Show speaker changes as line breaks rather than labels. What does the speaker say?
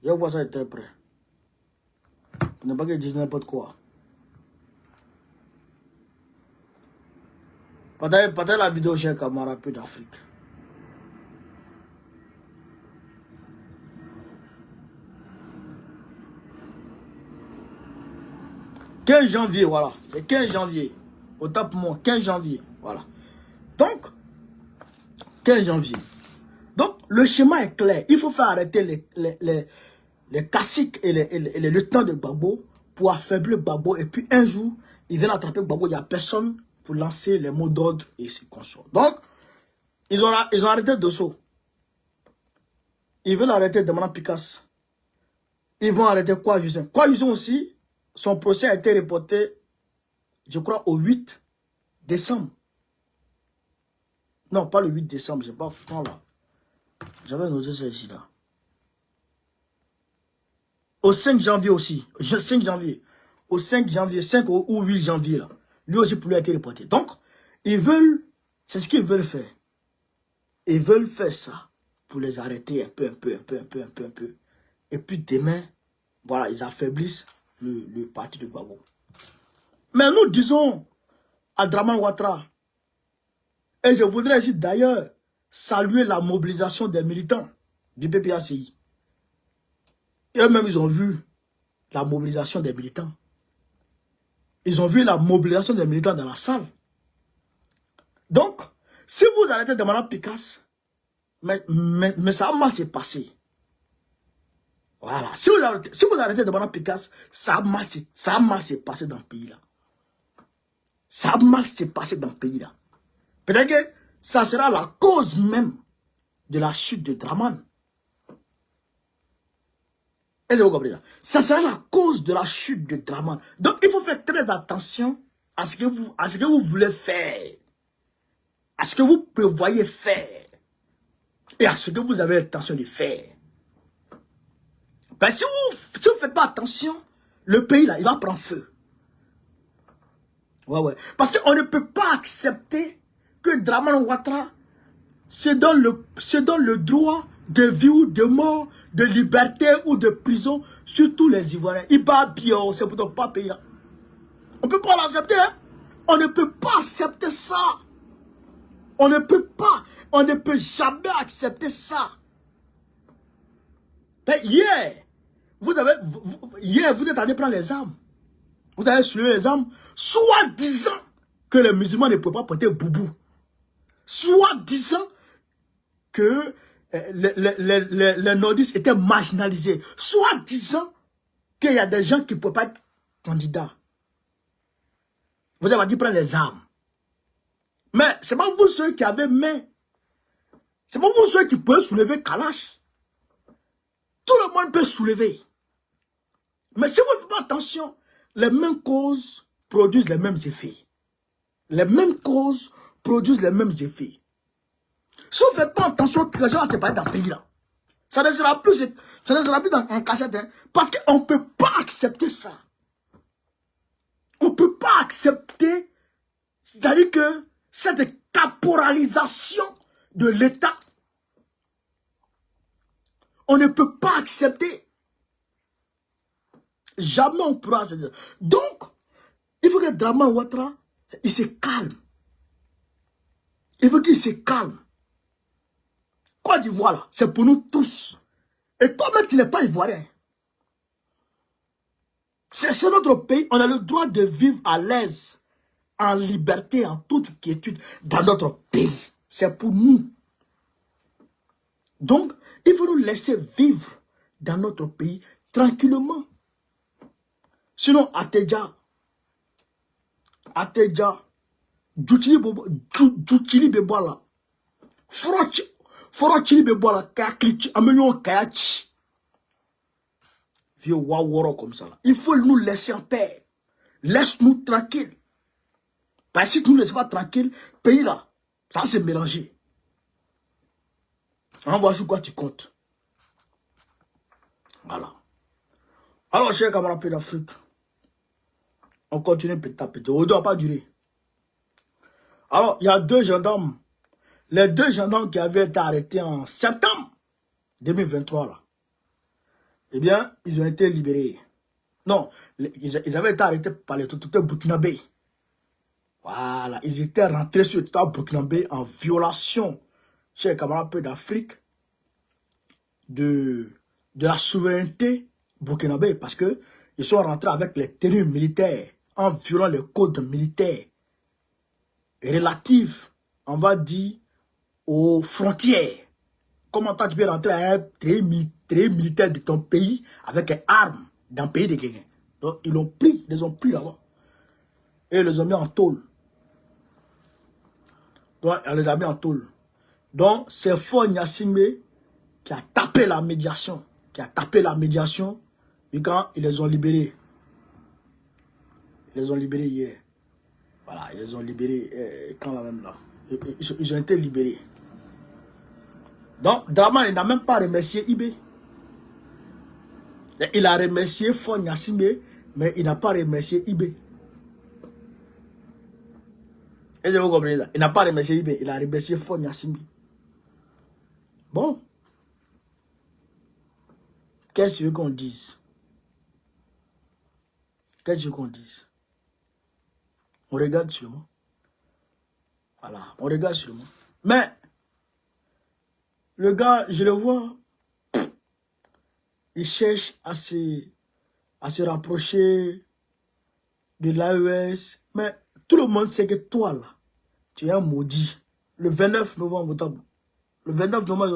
Je vois ça de très près. Pour ne pas qu'ils disent n'importe quoi. Partagez la vidéo, chers camarades, peu d'Afrique. « 15 janvier, voilà. C'est 15 janvier. Autant pour moi, 15 janvier. Voilà. Donc, 15 janvier. Donc, le schéma est clair. Il faut faire arrêter les caciques et les lieutenants de Gbagbo pour affaiblir Gbagbo. Et puis, un jour, ils viennent attraper Gbagbo. Il n'y a personne pour lancer les mots d'ordre et ce qu'on sort. Donc, ils ont arrêté Dosso. Ils veulent arrêter Demana Picasso. Ils vont arrêter Kouajusen. Kouajusen aussi, son procès a été reporté, je crois, au 8 décembre. Non, pas le 8 décembre, je ne sais pas quand là. J'avais noté ça ici là. Au 5 janvier aussi. 5 janvier. Au 5 janvier, 5 ou 8 janvier là. Lui aussi pour lui a été reporté. Donc, ils veulent, c'est ce qu'ils veulent faire. Ils veulent faire ça pour les arrêter un peu. Et puis demain, voilà, ils affaiblissent le parti de Gbagbo. Mais nous disons à Draman Ouattara, et je voudrais ici d'ailleurs saluer la mobilisation des militants du PPACI. Eux-mêmes, ils ont vu la mobilisation des militants. Ils ont vu la mobilisation des militants dans la salle. Donc, si vous arrêtez de Mme Picasso, mais ça a mal s'est passé. Voilà. Si vous arrêtez de Mme Picasso, ça a mal s'est passé dans le pays-là. Ça a mal s'est passé dans le pays-là. Peut-être que ça sera la cause même de la chute de Draman. Est-ce que vous comprenez? Ça sera la cause de la chute de Draman. Donc, il faut faire très attention à ce que vous voulez faire. À ce que vous prévoyez faire. Et à ce que vous avez l'intention de faire. Ben, si vous ne faites pas attention, le pays là, il va prendre feu. Ouais. Parce qu'on ne peut pas accepter que Draman Ouattara se donne le droit de vie ou de mort, de liberté ou de prison sur tous les Ivoiriens. Il va bien, c'est pour ne pas payer là. On ne peut pas l'accepter. Hein? On ne peut pas accepter ça. On ne peut jamais accepter ça. Mais hier, vous êtes allé prendre les armes. Vous avez soulevé les armes, soit disant que les musulmans ne pouvaient pas porter boubou. Soit disant que les nordistes étaient marginalisés. Soit disant qu'il y a des gens qui ne pouvaient pas être candidats. Vous avez dit prendre les armes. Mais ce n'est pas vous ceux qui avez main. Ce n'est pas vous ceux qui pouvaient soulever Kalash. Tout le monde peut soulever. Mais si vous ne faites pas attention, les mêmes causes produisent les mêmes effets. Les mêmes causes produisent les mêmes effets. Si vous ne faites pas attention, les gens ne se pas dans le pays là. Ça ne sera plus en cassette. Hein, parce qu'on ne peut pas accepter ça. On ne peut pas accepter, c'est-à-dire que cette caporalisation de l'État, on ne peut pas accepter. Jamais on pourra accepter. Donc, il faut que Draman Ouattara, il se calme. Il faut qu'il se calme. Côte d'Ivoire, là, c'est pour nous tous. Et toi-même, tu n'es pas ivoirien. C'est notre pays. On a le droit de vivre à l'aise, en liberté, en toute quiétude, dans notre pays. C'est pour nous. Donc, il faut nous laisser vivre dans notre pays tranquillement. Sinon, Ateja, Djoutili Beboala, Forochili Beboala, Kaklichi, Amenion Kayachi. Vieux Waworo comme ça. Là. Il faut nous laisser en paix. Laisse-nous tranquilles. Parce que si tu ne nous laisses pas tranquilles, pays là, ça va se mélanger. On voit sur quoi tu comptes. Voilà. Alors, chers camarades d'Afrique, on continue petit à petit. On ne doit pas durer. Alors, il y a 2 gendarmes. Les 2 gendarmes qui avaient été arrêtés en septembre 2023. Là. eh bien, ils ont été libérés. Non, ils avaient été arrêtés par les autorités burkinabés. Voilà, ils étaient rentrés sur le territoire burkinabé en violation, chers camarades peu d'Afrique, de la souveraineté burkinabé, parce que ils sont rentrés avec les tenues militaires, en violant les codes militaires relatifs, on va dire, aux frontières. Comment tu peux rentrer à un très militaire de ton pays avec des armes dans le pays de quelqu'un? Donc, ils l'ont pris, ils les ont pris là-bas. Et ils les ont mis en tôle. Donc, on les a mis en tôle. Donc, c'est Faure Gnassingbé qui a tapé la médiation. Et quand ils les ont libérés. Ils les ont libérés hier. Voilà, ils les ont libérés quand la même là. Ils ont été libérés. Donc, Dramane, il n'a même pas remercié IB. Il a remercié Faure Gnassingbé, mais il n'a pas remercié IB. Est-ce que vous comprenez ça? Il n'a pas remercié IB, il a remercié Faure Gnassingbé. Bon. Qu'est-ce que tu veux qu'on dise? Qu'est-ce que tu veux qu'on dise? On regarde seulement. Voilà, on regarde seulement. Mais, le gars, je le vois, il cherche à se rapprocher de l'AES. Mais tout le monde sait que toi, là, tu es un maudit. Le 29 novembre, le 29 novembre,